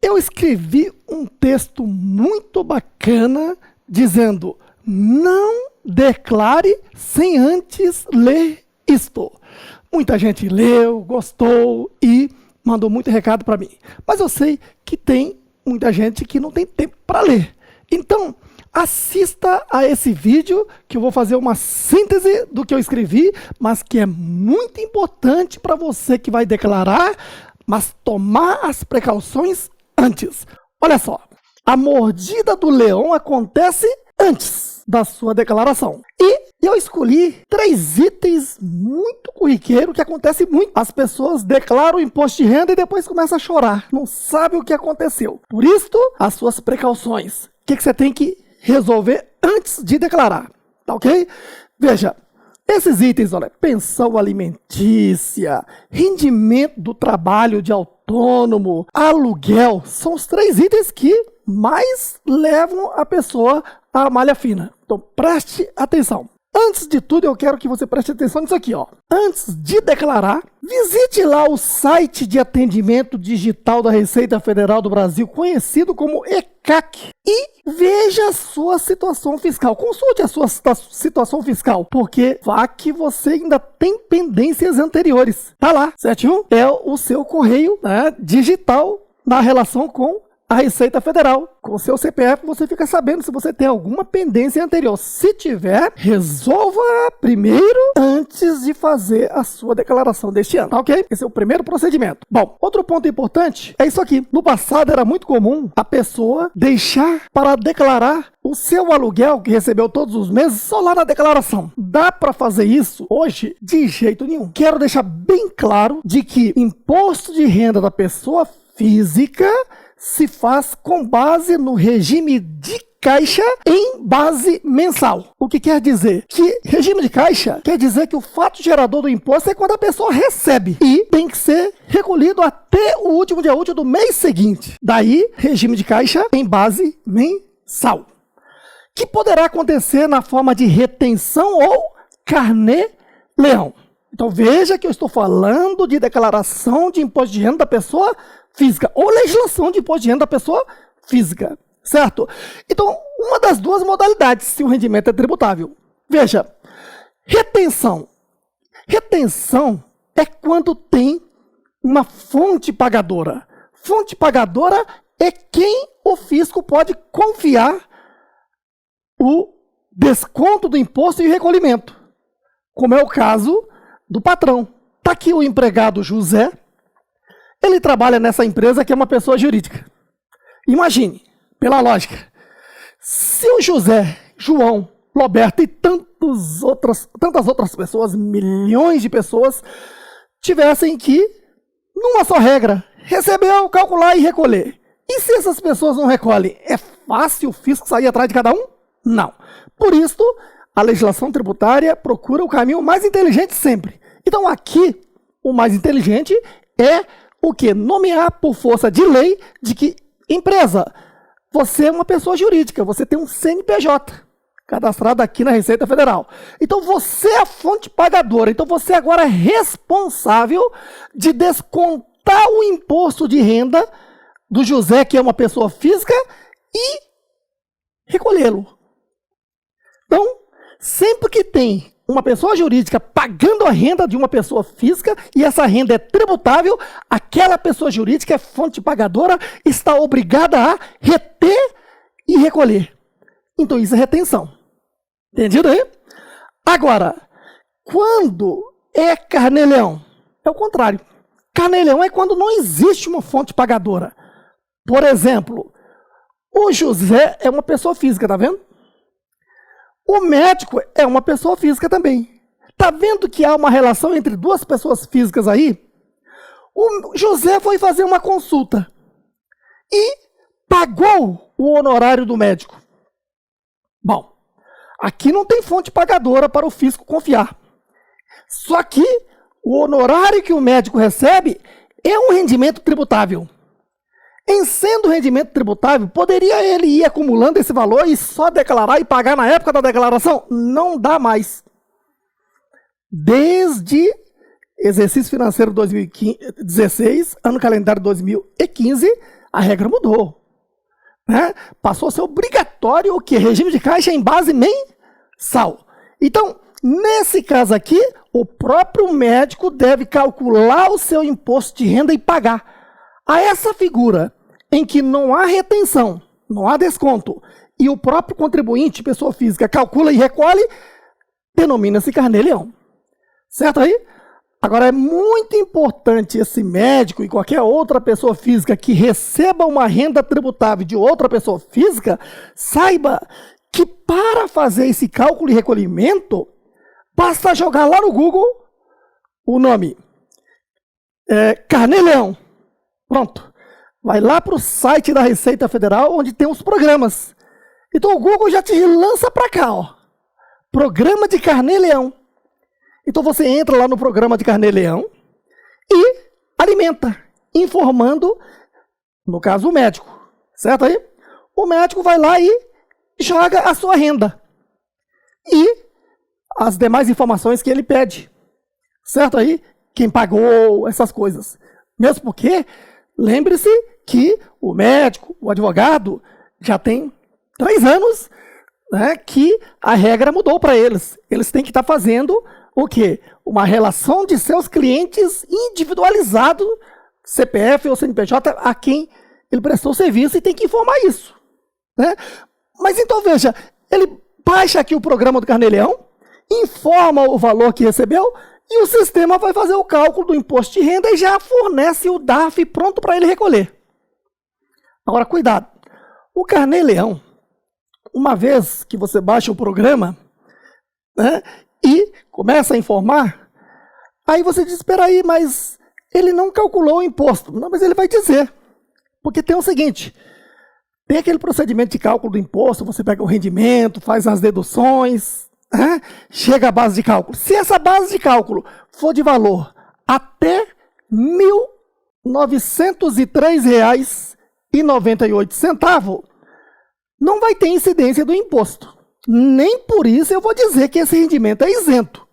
eu escrevi um texto muito bacana dizendo: não declare sem antes ler isto. Muita gente leu, gostou e mandou muito recado para mim. Mas eu sei que tem muita gente que não tem tempo para ler. Então, assista a esse vídeo que eu vou fazer uma síntese do que eu escrevi, mas que é muito importante para você que vai declarar, mas tomar as precauções antes. Olha só, a mordida do leão acontece antes da sua declaração. E eu escolhi 3 itens muito corriqueiros que acontece muito. As pessoas declaram o imposto de renda e depois começam a chorar. Não sabe o que aconteceu. Por isso, as suas precauções. O que você tem que resolver antes de declarar, tá ok? Veja, esses itens, olha, pensão alimentícia, rendimento do trabalho de autônomo, aluguel, são os 3 itens que mais levam a pessoa à malha fina. Então, preste atenção. Antes de tudo, eu quero que você preste atenção nisso aqui, ó. Antes de declarar, visite lá o site de atendimento digital da Receita Federal do Brasil, conhecido como ECAC, e veja a sua situação fiscal. Consulte a sua situação fiscal, porque vá que você ainda tem pendências anteriores. Tá lá, 71 é o seu correio, né, digital na relação com a Receita Federal. Com o seu CPF você fica sabendo se você tem alguma pendência anterior. Se tiver, resolva primeiro antes de fazer a sua declaração deste ano, tá ok? Esse é o primeiro procedimento. Bom, outro ponto importante é isso aqui. No passado era muito comum a pessoa deixar para declarar o seu aluguel que recebeu todos os meses só lá na declaração. Dá para fazer isso hoje? De jeito nenhum. Quero deixar bem claro de que imposto de renda da pessoa física se faz com base no regime de caixa em base mensal. O que quer dizer? Que regime de caixa quer dizer que o fato gerador do imposto é quando a pessoa recebe e tem que ser recolhido até o último dia útil do mês seguinte. Daí, regime de caixa em base mensal. Que poderá acontecer na forma de retenção ou carnê-leão. Então veja que eu estou falando de declaração de imposto de renda da pessoa física, ou legislação de imposto de renda da pessoa física, certo? Então, uma das 2 modalidades, se o rendimento é tributável. Veja, retenção. Retenção é quando tem uma fonte pagadora. Fonte pagadora é quem o fisco pode confiar o desconto do imposto e recolhimento, como é o caso do patrão. Está aqui o empregado José. Ele trabalha nessa empresa que é uma pessoa jurídica. Imagine, pela lógica, se o José, João, Roberto e tantas outras pessoas, milhões de pessoas, tivessem que, numa só regra, receber, calcular e recolher. E se essas pessoas não recolhem, é fácil o fisco sair atrás de cada um? Não. Por isso, a legislação tributária procura o caminho mais inteligente sempre. Então aqui, o mais inteligente é o que? Nomear por força de lei de que, empresa, você é uma pessoa jurídica, você tem um CNPJ cadastrado aqui na Receita Federal. Então você é a fonte pagadora, então você agora é responsável de descontar o imposto de renda do José, que é uma pessoa física, e recolhê-lo. Então, sempre que tem uma pessoa jurídica pagando a renda de uma pessoa física e essa renda é tributável, aquela pessoa jurídica é fonte pagadora, está obrigada a reter e recolher. Então isso é retenção. Entendido aí? Agora, quando é carnê-leão? É o contrário. Carnê-leão é quando não existe uma fonte pagadora. Por exemplo, o José é uma pessoa física, tá vendo? O médico é uma pessoa física também. Está vendo que há uma relação entre 2 pessoas físicas aí? O José foi fazer uma consulta e pagou o honorário do médico. Bom, aqui não tem fonte pagadora para o fisco confiar. Só que o honorário que o médico recebe é um rendimento tributável. Em sendo rendimento tributável, poderia ele ir acumulando esse valor e só declarar e pagar na época da declaração? Não dá mais. Desde Exercício financeiro 2016, ano calendário 2015, a regra mudou. Né? Passou a ser obrigatório o quê? Regime de caixa em base mensal. Então, nesse caso aqui, o próprio médico deve calcular o seu imposto de renda e pagar. A essa figura em que não há retenção, não há desconto, e o próprio contribuinte, pessoa física, calcula e recolhe, denomina-se carnê-leão. Certo aí? Agora, é muito importante esse médico e qualquer outra pessoa física que receba uma renda tributável de outra pessoa física, saiba que para fazer esse cálculo e recolhimento, basta jogar lá no Google o nome Carnê-Leão. Pronto. Vai lá para o site da Receita Federal, onde tem os programas. Então o Google já te lança para cá, ó. Programa de Carnê-Leão. Então você entra lá no programa de Carnê-Leão e alimenta, informando, no caso, o médico. Certo aí? O médico vai lá e joga a sua renda. E as demais informações que ele pede. Certo aí? Quem pagou, essas coisas. Mesmo porque, lembre-se que o médico, o advogado, já tem 3 anos, né, que a regra mudou para eles. Eles têm que estar fazendo o quê? Uma relação de seus clientes individualizado, CPF ou CNPJ, a quem ele prestou serviço e tem que informar isso. Né? Mas então veja, ele baixa aqui o programa do Carnê-Leão, informa o valor que recebeu e o sistema vai fazer o cálculo do imposto de renda e já fornece o DARF pronto para ele recolher. Agora, cuidado. O Carnê-Leão, uma vez que você baixa o programa, né, e começa a informar, aí você diz, espera aí, mas ele não calculou o imposto. Não, mas ele vai dizer. Porque tem o seguinte, tem aquele procedimento de cálculo do imposto, você pega o rendimento, faz as deduções, chega à base de cálculo. Se essa base de cálculo for de valor até R$ 1.903,98, não vai ter incidência do imposto. Nem por isso eu vou dizer que esse rendimento é isento.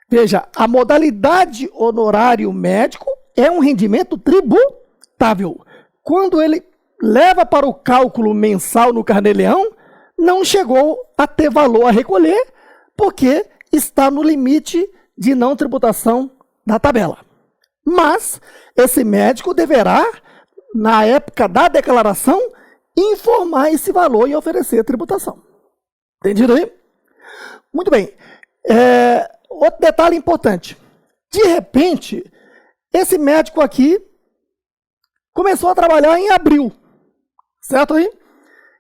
Veja, a modalidade honorário médico é um rendimento tributável. Quando ele leva para o cálculo mensal no Carnê-Leão, não chegou a ter valor a recolher, porque está no limite de não tributação da tabela. Mas esse médico deverá, na época da declaração, informar esse valor e oferecer tributação. Entendido aí? Muito bem. Outro detalhe importante. De repente, esse médico aqui começou a trabalhar em abril. Certo aí?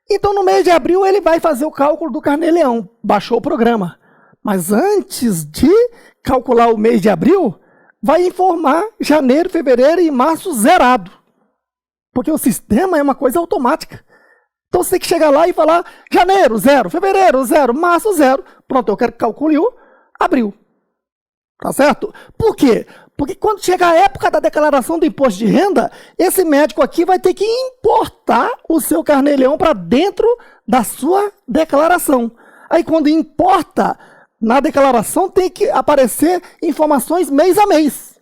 Então, no mês de abril, ele vai fazer o cálculo do Carnê-Leão. Baixou o programa. Mas antes de calcular o mês de abril, vai informar janeiro, fevereiro e março zerado. Porque o sistema é uma coisa automática. Então, você tem que chegar lá e falar janeiro, 0, fevereiro, 0, março, 0. Pronto, eu quero que calcule o abril. Tá certo? Por quê? Porque quando chega a época da declaração do imposto de renda, esse médico aqui vai ter que importar o seu Carnê-Leão para dentro da sua declaração. Aí, quando importa, na declaração tem que aparecer informações mês a mês.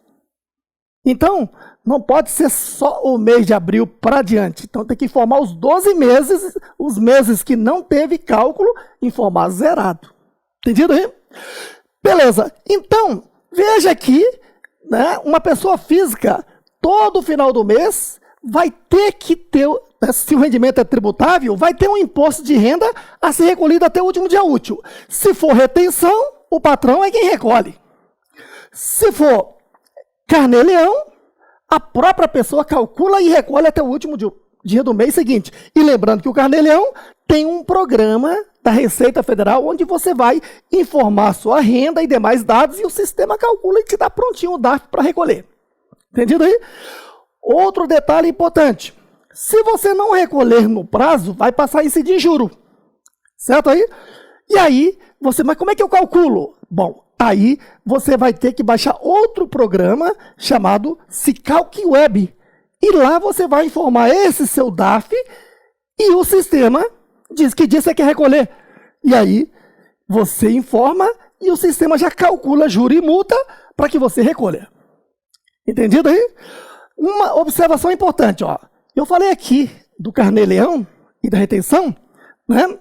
Então, não pode ser só o mês de abril para diante. Então, tem que informar os 12 meses, os meses que não teve cálculo, informar zerado. Entendido aí? Beleza. Então, veja aqui, né, uma pessoa física, todo final do mês, vai ter que ter, se o rendimento é tributável, vai ter um imposto de renda a ser recolhido até o último dia útil. Se for retenção, o patrão é quem recolhe. Se for Carnê-Leão, a própria pessoa calcula e recolhe até o último dia do mês seguinte. E lembrando que o Carnê-Leão tem um programa da Receita Federal onde você vai informar sua renda e demais dados e o sistema calcula e te dá prontinho o DARF para recolher. Entendido aí? Outro detalhe importante. Se você não recolher no prazo, vai passar a incidir em juro. Certo aí? E aí, mas como é que eu calculo? Bom, aí você vai ter que baixar outro programa chamado Sicalc Web. E lá você vai informar esse seu DARF e o sistema diz que dia você quer recolher. E aí você informa e o sistema já calcula juros e multa para que você recolha. Entendido aí? Uma observação importante, ó. Eu falei aqui do Carnê-Leão e da retenção, né?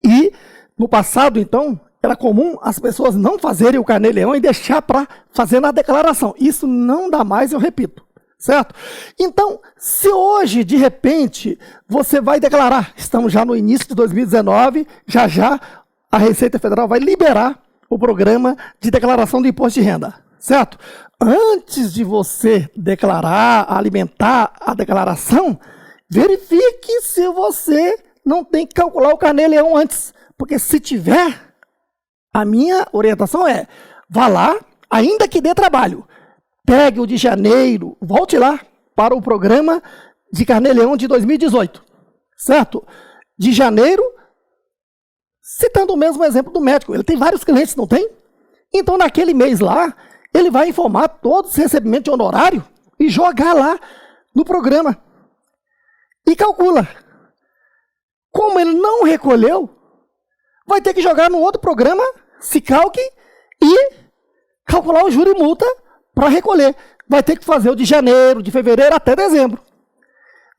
E no passado, então, era comum as pessoas não fazerem o Carnê-Leão e deixar para fazer na declaração. Isso não dá mais, eu repito, certo? Então, se hoje, de repente, você vai declarar, estamos já no início de 2019, já a Receita Federal vai liberar o programa de declaração do imposto de renda, certo? Antes de você declarar, alimentar a declaração, verifique se você não tem que calcular o Carnê-Leão antes, porque se tiver, a minha orientação é, vá lá, ainda que dê trabalho, pegue o de janeiro, volte lá para o programa de Carnê-Leão de 2018, certo? De janeiro, citando o mesmo exemplo do médico, ele tem vários clientes, não tem? Então, naquele mês lá, ele vai informar todos os recebimentos de honorário e jogar lá no programa. E calcula. Como ele não recolheu, vai ter que jogar no outro programa, Sicalc, e calcular o juro e multa para recolher. Vai ter que fazer o de janeiro, de fevereiro até dezembro.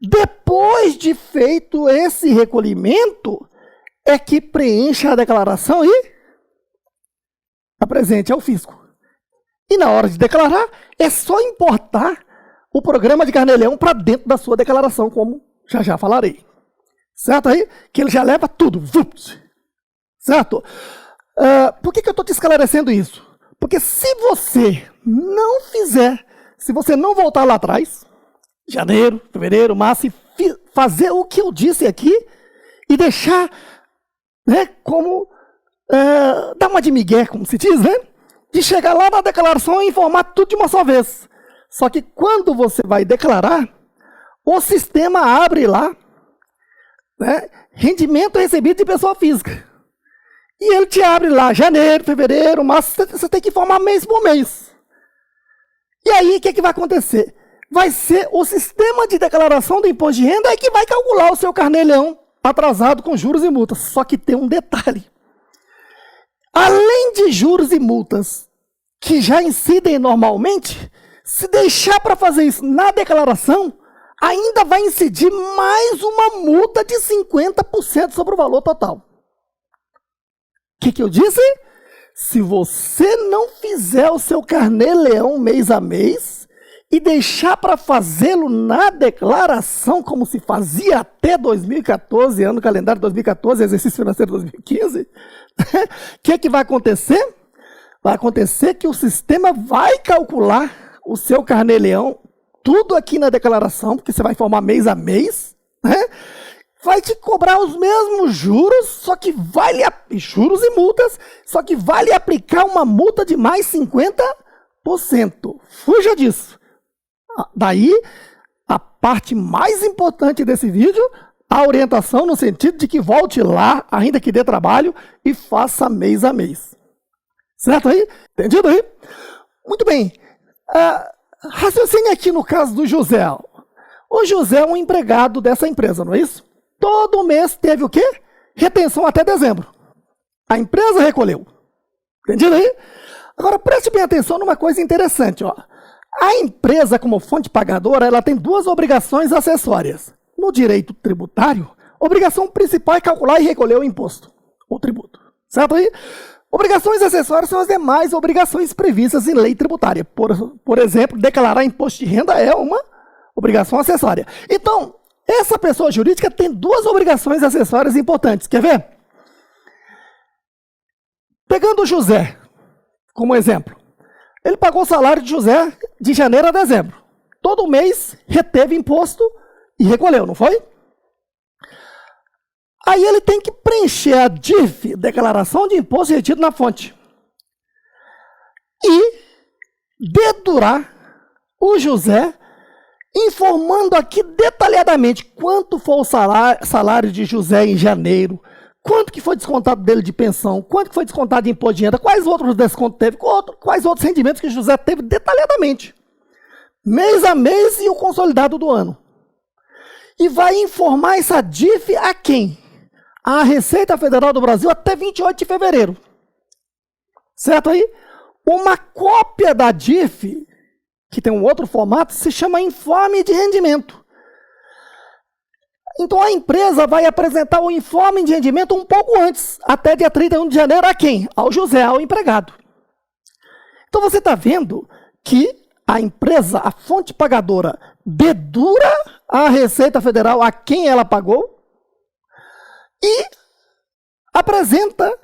Depois de feito esse recolhimento, é que preencha a declaração e apresente ao fisco. E na hora de declarar, é só importar o programa de Carnê-Leão para dentro da sua declaração, como já falarei. Certo aí? Que ele já leva tudo. Certo? Por que eu estou te esclarecendo isso? Porque se você não fizer, se você não voltar lá atrás, janeiro, fevereiro, março, e fazer o que eu disse aqui, e deixar, né, como, dar uma de migué, como se diz, né? De chegar lá na declaração e informar tudo de uma só vez. Só que quando você vai declarar, o sistema abre lá, né, rendimento recebido de pessoa física. E ele te abre lá janeiro, fevereiro, março, você tem que informar mês por mês. E aí, o que vai acontecer? Vai ser o sistema de declaração do imposto de renda que vai calcular o seu Carnê-Leão atrasado com juros e multas. Só que tem um detalhe. Além de juros e multas que já incidem normalmente, se deixar para fazer isso na declaração, ainda vai incidir mais uma multa de 50% sobre o valor total. O que eu disse? Se você não fizer o seu Carnê-Leão mês a mês e deixar para fazê-lo na declaração, como se fazia até 2014, ano calendário 2014, exercício financeiro 2015, o que vai acontecer? Vai acontecer que o sistema vai calcular o seu Carnê-Leão, tudo aqui na declaração, porque você vai informar mês a mês, né? Vai te cobrar os mesmos juros, só que juros e multas, só que vai aplicar uma multa de mais 50%. Fuja disso. Daí, a parte mais importante desse vídeo, a orientação no sentido de que volte lá, ainda que dê trabalho, e faça mês a mês. Certo aí? Entendido aí? Muito bem. Raciocine aqui no caso do José. O José é um empregado dessa empresa, não é isso? Todo mês teve o quê? Retenção até dezembro. A empresa recolheu. Entendido aí? Agora, preste bem atenção numa coisa interessante. Ó. A empresa, como fonte pagadora, ela tem duas obrigações acessórias. No direito tributário, a obrigação principal é calcular e recolher o imposto, o tributo. Certo aí? Obrigações acessórias são as demais obrigações previstas em lei tributária. Por exemplo, declarar imposto de renda é uma obrigação acessória. Então, essa pessoa jurídica tem duas obrigações acessórias importantes. Quer ver? Pegando o José como exemplo. Ele pagou o salário de José de janeiro a dezembro. Todo mês reteve imposto e recolheu, não foi? Aí ele tem que preencher a DIF, Declaração de Imposto Retido na Fonte. E dedurar o José, informando aqui detalhadamente quanto foi o salário de José em janeiro, quanto que foi descontado dele de pensão, quanto que foi descontado de imposto de renda, quais outros descontos teve, quais outros rendimentos que José teve detalhadamente. Mês a mês e o consolidado do ano. E vai informar essa DIF a quem? A Receita Federal do Brasil até 28 de fevereiro. Certo aí? Uma cópia da DIF, que tem um outro formato, se chama informe de rendimento. Então a empresa vai apresentar o informe de rendimento um pouco antes, até dia 31 de janeiro, a quem? Ao José, ao empregado. Então você está vendo que a empresa, a fonte pagadora, dedura a Receita Federal a quem ela pagou e apresenta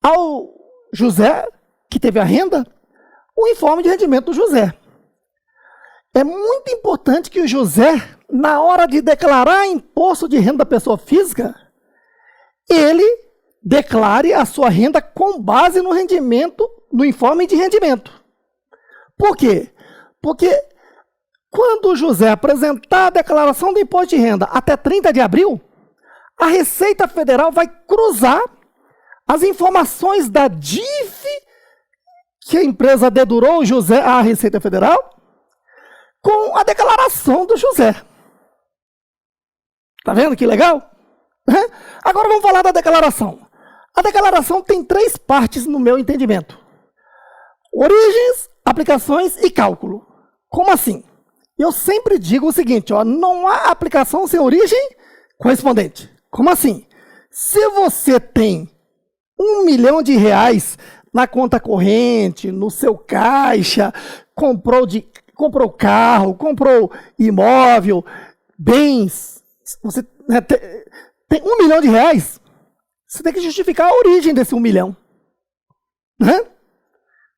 ao José, que teve a renda, o informe de rendimento do José. É muito importante que o José, na hora de declarar imposto de renda da pessoa física, ele declare a sua renda com base no rendimento, no informe de rendimento. Por quê? Porque quando o José apresentar a declaração do imposto de renda até 30 de abril, a Receita Federal vai cruzar as informações da DIF que a empresa dedurou o José à Receita Federal com a declaração do José. Tá vendo que legal? Agora vamos falar da declaração. A declaração tem 3 partes no meu entendimento: origens, aplicações e cálculo. Como assim? Eu sempre digo o seguinte, ó, não há aplicação sem origem correspondente. Como assim? Se você tem R$1 milhão na conta corrente, no seu caixa, comprou carro, comprou imóvel, bens, você tem R$1 milhão, você tem que justificar a origem desse 1 milhão.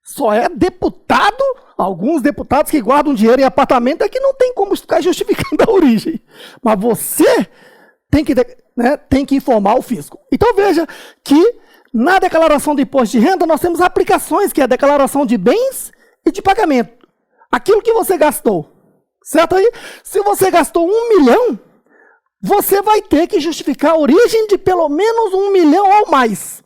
Só é deputado, alguns deputados que guardam dinheiro em apartamento é que não tem como ficar justificando a origem. Mas você tem que informar o fisco. Então veja que na declaração de imposto de renda nós temos aplicações, que é a declaração de bens e de pagamento. Aquilo que você gastou. Certo aí? Se você gastou 1 milhão, você vai ter que justificar a origem de pelo menos 1 milhão ou mais.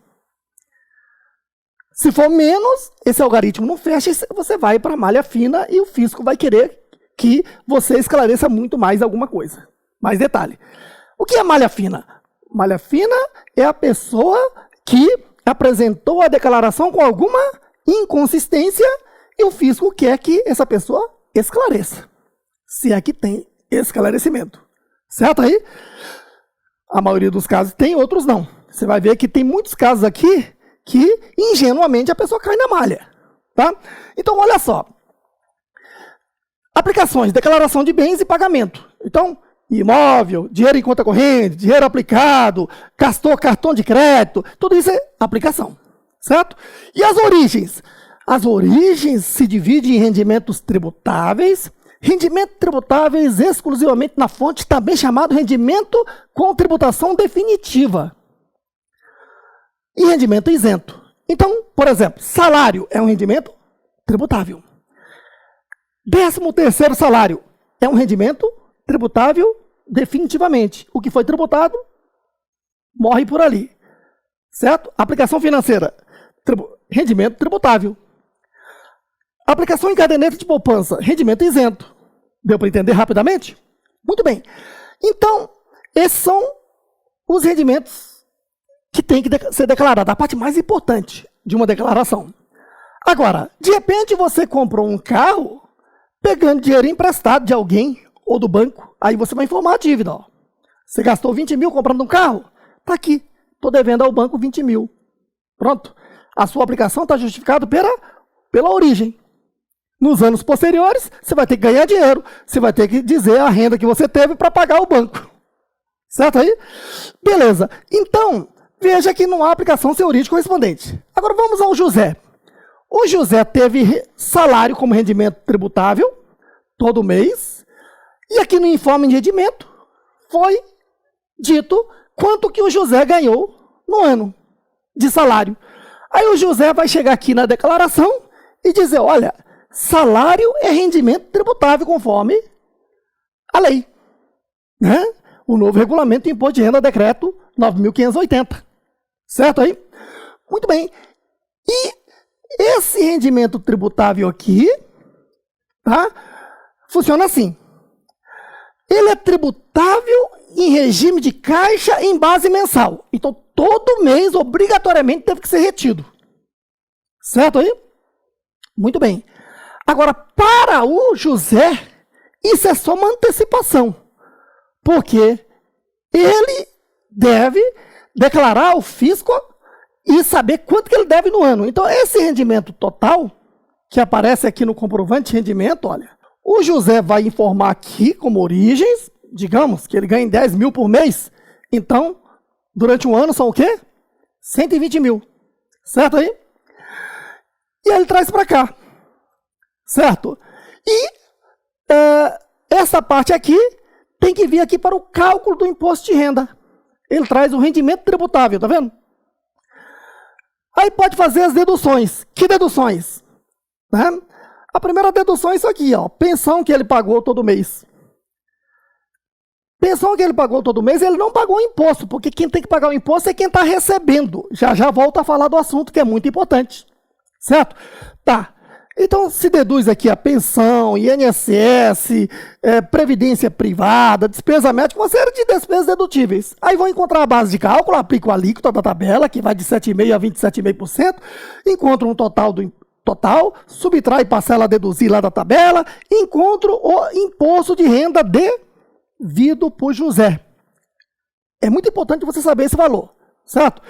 Se for menos, esse algoritmo não fecha, você vai para a malha fina e o fisco vai querer que você esclareça muito mais alguma coisa. Mais detalhe. O que é malha fina? Malha fina é a pessoa que apresentou a declaração com alguma inconsistência e o fisco quer que essa pessoa esclareça. Se é que tem esclarecimento. Certo aí? A maioria dos casos tem, outros não. Você vai ver que tem muitos casos aqui que, ingenuamente, a pessoa cai na malha. Tá? Então, olha só. Aplicações, declaração de bens e pagamento. Então, imóvel, dinheiro em conta corrente, dinheiro aplicado, gastou cartão de crédito, tudo isso é aplicação. Certo? E as origens? As origens se dividem em rendimentos tributáveis, rendimento tributáveis exclusivamente na fonte, também chamado rendimento com tributação definitiva. E rendimento isento. Então, por exemplo, salário é um rendimento tributável. 13º salário é um rendimento tributável definitivamente. O que foi tributado morre por ali. Certo? Aplicação financeira, rendimento tributável. Aplicação em caderneta de poupança, rendimento isento. Deu para entender rapidamente? Muito bem. Então, esses são os rendimentos que tem que ser declarado, a parte mais importante de uma declaração. Agora, de repente você comprou um carro pegando dinheiro emprestado de alguém ou do banco, aí você vai informar a dívida. Ó. Você gastou 20 mil comprando um carro? Está aqui, estou devendo ao banco 20 mil. Pronto. A sua aplicação está justificada pela origem. Nos anos posteriores, você vai ter que ganhar dinheiro, você vai ter que dizer a renda que você teve para pagar o banco. Certo aí? Beleza. Então, veja que não há aplicação sem origem correspondente. Agora vamos ao José. O José teve salário como rendimento tributável todo mês. E aqui no informe de rendimento foi dito quanto que o José ganhou no ano de salário. Aí o José vai chegar aqui na declaração e dizer, olha, salário é rendimento tributável conforme a lei. O novo regulamento do imposto de renda, decreto 9.580. Certo aí? Muito bem. E esse rendimento tributável aqui, tá? Funciona assim. Ele é tributável em regime de caixa em base mensal. Então, todo mês, obrigatoriamente, teve que ser retido. Certo aí? Muito bem. Agora, para o José, isso é só uma antecipação, porque ele deve declarar ao fisco e saber quanto que ele deve no ano. Então, esse rendimento total, que aparece aqui no comprovante de rendimento, olha, o José vai informar aqui como origens, digamos que ele ganha 10 mil por mês, então, durante um ano são o quê? 120 mil, certo aí? E ele traz para cá, certo? E essa parte aqui tem que vir aqui para o cálculo do imposto de renda. Ele traz o rendimento tributável, tá vendo? Aí pode fazer as deduções. Que deduções? Né? A primeira dedução é isso aqui, ó, pensão que ele pagou todo mês. Pensão que ele pagou todo mês, ele não pagou imposto, porque quem tem que pagar o imposto é quem está recebendo. Já volto a falar do assunto, que é muito importante. Certo? Tá. Então, se deduz aqui a pensão, INSS, previdência privada, despesa médica, uma série de despesas dedutíveis. Aí vou encontrar a base de cálculo, aplico a alíquota da tabela, que vai de 7,5% a 27,5%, encontro um total, subtrai parcela a deduzir lá da tabela, encontro o imposto de renda devido por José. É muito importante você saber esse valor. Certo?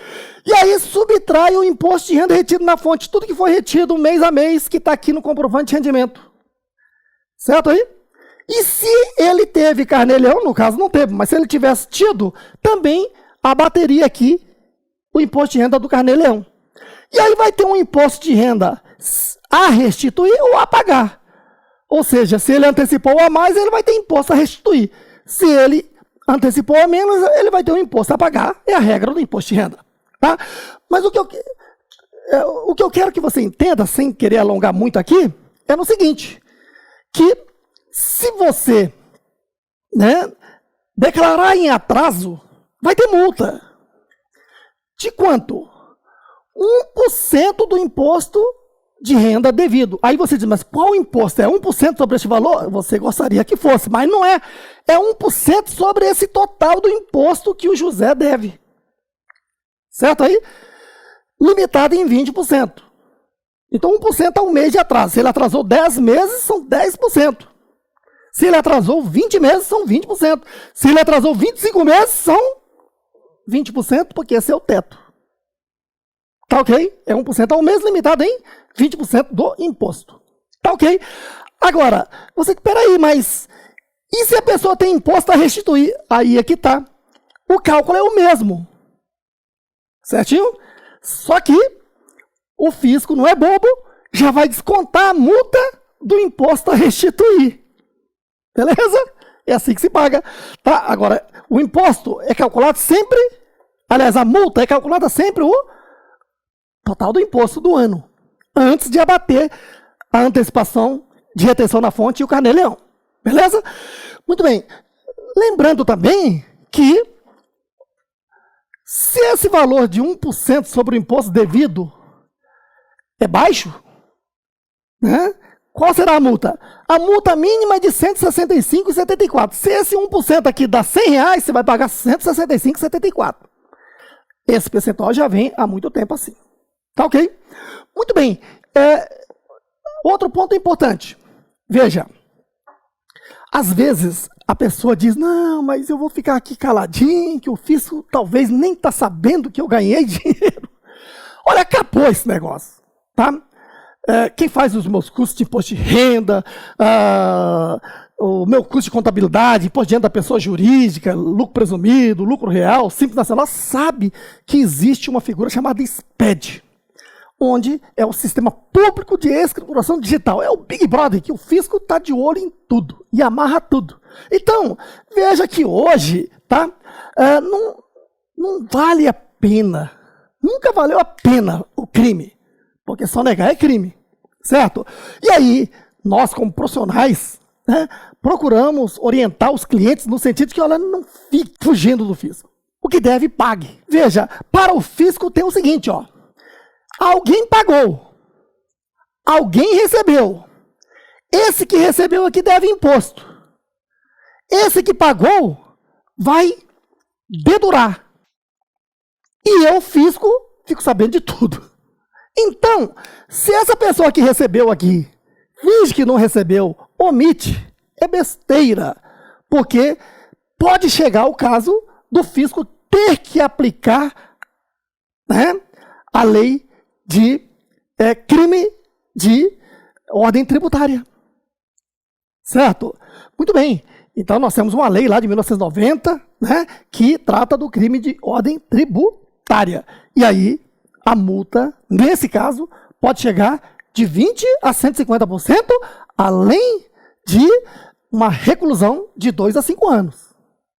E aí subtrai o imposto de renda retido na fonte, tudo que foi retido mês a mês, que está aqui no comprovante de rendimento. Certo aí? E se ele teve carnê-leão, no caso não teve, mas se ele tivesse tido, também abateria aqui o imposto de renda do carnê-leão. E aí vai ter um imposto de renda a restituir ou a pagar. Ou seja, se ele antecipou a mais, ele vai ter imposto a restituir. Se ele antecipou a menos, ele vai ter um imposto a pagar, é a regra do imposto de renda. Tá? Mas o que eu quero que você entenda, sem querer alongar muito aqui, é no seguinte, que se você declarar em atraso, vai ter multa. De quanto? 1% do imposto de renda devido. Aí você diz, mas qual imposto? É 1% sobre esse valor? Você gostaria que fosse, mas não é. É 1% sobre esse total do imposto que o José deve. Certo aí? Limitado em 20%. Então 1% ao mês de atraso. Se ele atrasou 10 meses, são 10%. Se ele atrasou 20 meses, são 20%. Se ele atrasou 25 meses, são 20%, porque esse é o teto. Tá ok? É 1% ao mês, limitado em 20% do imposto. Tá ok? Agora, peraí, mas e se a pessoa tem imposto a restituir? Aí é que tá. O cálculo é o mesmo. Certinho? Só que o fisco não é bobo, já vai descontar a multa do imposto a restituir. Beleza? É assim que se paga. Tá? Agora, o imposto é calculado sempre, aliás, a multa é calculada sempre o total do imposto do ano, antes de abater a antecipação de retenção na fonte e o carnê-leão. Beleza? Muito bem. Lembrando também que se esse valor de 1% sobre o imposto devido é baixo, né? Qual será a multa? A multa mínima é de R$ 165,74. Se esse 1% aqui dá R$100, você vai pagar R$ 165,74. Esse percentual já vem há muito tempo assim. Tá ok? Muito bem. Outro ponto importante. Veja, às vezes a pessoa diz, não, mas eu vou ficar aqui caladinho, que o fisco talvez nem está sabendo que eu ganhei dinheiro. Olha, acabou esse negócio. Tá? Quem faz os meus cursos de imposto de renda, o meu curso de contabilidade, imposto de renda da pessoa jurídica, lucro presumido, lucro real, Simples Nacional, sabe que existe uma figura chamada SPED, onde é o Sistema Público de Escrituração Digital. É o Big Brother, que o fisco está de olho em tudo e amarra tudo. Então, veja que hoje, tá, não vale a pena, nunca valeu a pena o crime, porque só negar é crime, certo? E aí, nós como profissionais, né, procuramos orientar os clientes no sentido de que, olha, não fique fugindo do fisco. O que deve, pague. Veja, para o fisco tem o seguinte, ó. Alguém pagou, alguém recebeu. Esse que recebeu aqui deve imposto. Esse que pagou vai dedurar. E eu, fisco, fico sabendo de tudo. Então, se essa pessoa que recebeu aqui finge que não recebeu, omite, é besteira, porque pode chegar o caso do fisco ter que aplicar, né, a lei de crime de ordem tributária. Certo? Muito bem. Então, nós temos uma lei lá de 1990, né, que trata do crime de ordem tributária. E aí, a multa, nesse caso, pode chegar de 20% a 150%, além de uma reclusão de 2 a 5 anos,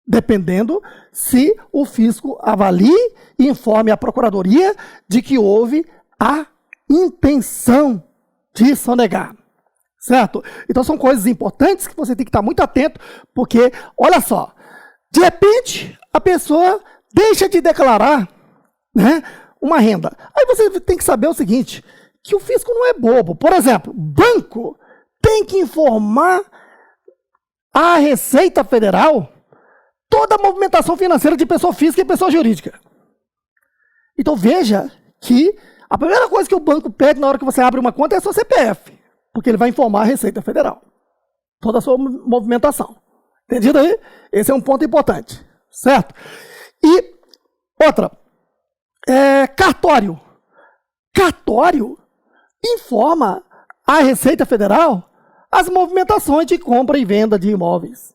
dependendo se o fisco avalie e informe a Procuradoria de que houve a intenção de sonegar. Certo? Então são coisas importantes que você tem que estar muito atento, porque, olha só, de repente a pessoa deixa de declarar, né, uma renda. Aí você tem que saber o seguinte, que o fisco não é bobo. Por exemplo, banco tem que informar à Receita Federal toda a movimentação financeira de pessoa física e pessoa jurídica. Então veja que a primeira coisa que o banco pede na hora que você abre uma conta é a sua CPF, porque ele vai informar a Receita Federal toda a sua movimentação. Entendido aí? Esse é um ponto importante, certo? E outra, cartório. Cartório informa a Receita Federal as movimentações de compra e venda de imóveis.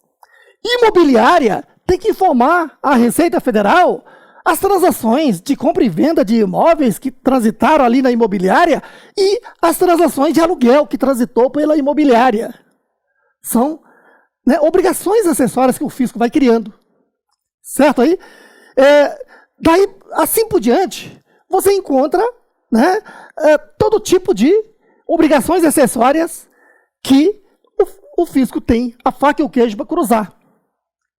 Imobiliária tem que informar a Receita Federal as transações de compra e venda de imóveis que transitaram ali na imobiliária e as transações de aluguel que transitou pela imobiliária. São, né, obrigações acessórias que o fisco vai criando. Certo aí? Daí, assim por diante, você encontra, né, todo tipo de obrigações acessórias que o fisco tem a faca e o queijo para cruzar.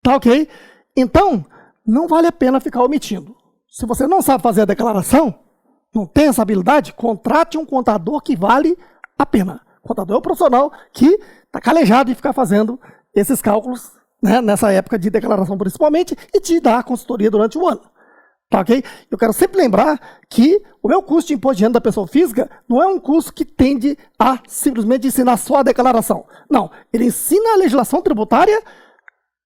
Tá ok? Então, não vale a pena ficar omitindo. Se você não sabe fazer a declaração, não tem essa habilidade, contrate um contador que vale a pena. O contador é um profissional que está calejado em ficar fazendo esses cálculos, né, nessa época de declaração principalmente, e te dá a consultoria durante o ano. Tá ok? Eu quero sempre lembrar que o meu curso de imposto de renda da pessoa física não é um curso que tende a simplesmente ensinar só a declaração. Não, ele ensina a legislação tributária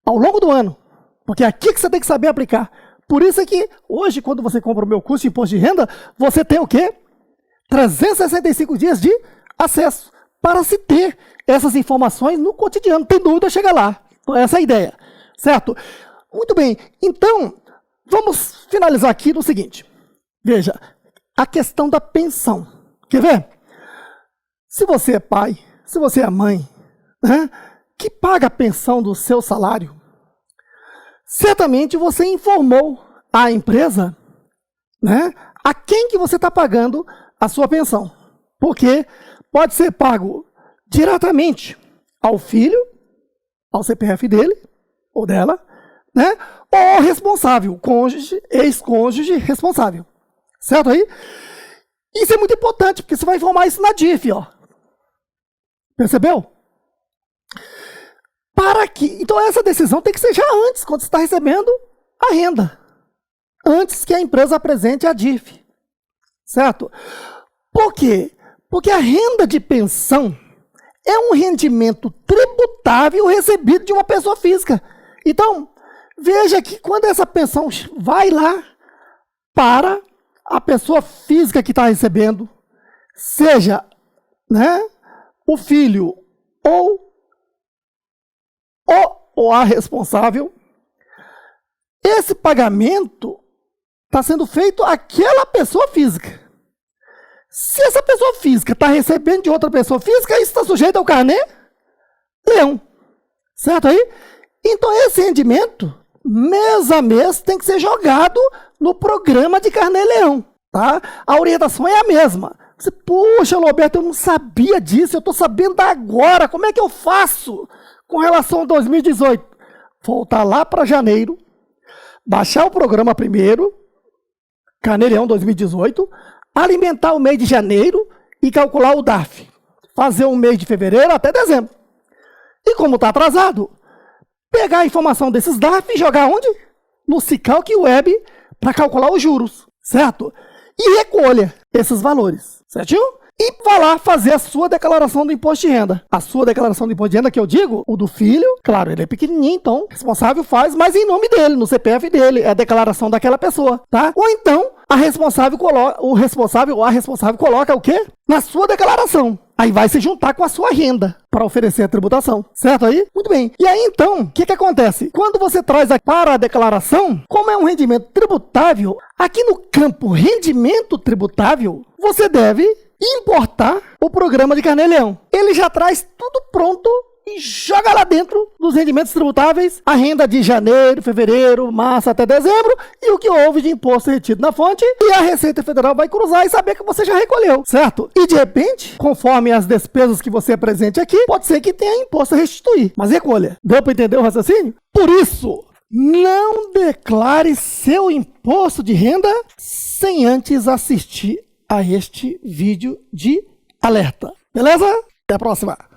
ao longo do ano, porque é aqui que você tem que saber aplicar. Por isso é que hoje, quando você compra o meu curso de imposto de renda, você tem o quê? 365 dias de acesso para se ter essas informações no cotidiano. Tem dúvida, chega lá. Então, essa é a ideia, certo? Muito bem, então, vamos finalizar aqui no seguinte. Veja, a questão da pensão. Quer ver? Se você é pai, se você é mãe, né, que paga a pensão do seu salário, certamente você informou à empresa, né, a quem que você está pagando a sua pensão. Porque pode ser pago diretamente ao filho, ao CPF dele ou dela, né, ou ao responsável, cônjuge, ex-cônjuge responsável. Certo aí? Isso é muito importante, porque você vai informar isso na DIF, ó. Percebeu? Para que, então essa decisão tem que ser já antes, quando você está recebendo a renda. Antes que a empresa apresente a DIF. Certo? Por quê? Porque a renda de pensão é um rendimento tributável recebido de uma pessoa física. Então, veja que quando essa pensão vai lá para a pessoa física que está recebendo, seja, né, o filho ou a responsável, esse pagamento está sendo feito àquela pessoa física. Se essa pessoa física está recebendo de outra pessoa física, isso está sujeito ao carnê-leão. Certo aí? Então, esse rendimento, mês a mês, tem que ser jogado no programa de carnê-leão. Tá? A orientação é a mesma. Você, poxa, Roberto, eu não sabia disso, eu estou sabendo agora, como é que eu faço com relação a 2018? Voltar lá para janeiro, baixar o programa primeiro, Carnê-Leão 2018, alimentar o mês de janeiro e calcular o DARF. Fazer o mês de fevereiro até dezembro. E como está atrasado, pegar a informação desses DARF e jogar onde? No Sicalc Web para calcular os juros, certo? E recolha esses valores. certinho? E vai lá fazer a sua declaração do imposto de renda. A sua declaração do imposto de renda que eu digo, o do filho, claro, ele é pequenininho, então o responsável faz, mas em nome dele, no CPF dele, é a declaração daquela pessoa, tá? Ou então, o responsável ou a responsável coloca o quê? Na sua declaração. Aí vai se juntar com a sua renda para oferecer a tributação, certo aí? Muito bem. E aí, então, o que acontece? Quando você traz para a declaração, como é um rendimento tributável, aqui no campo rendimento tributável, você deve importar o programa de Carnê-Leão. Ele já traz tudo pronto e joga lá dentro dos rendimentos tributáveis a renda de janeiro, fevereiro, março até dezembro e o que houve de imposto retido na fonte, e a Receita Federal vai cruzar e saber que você já recolheu, certo? E de repente, conforme as despesas que você apresente aqui, pode ser que tenha imposto a restituir, mas recolha. Deu para entender o raciocínio? Por isso, não declare seu imposto de renda sem antes assistir a este vídeo de alerta. Beleza? Até a próxima!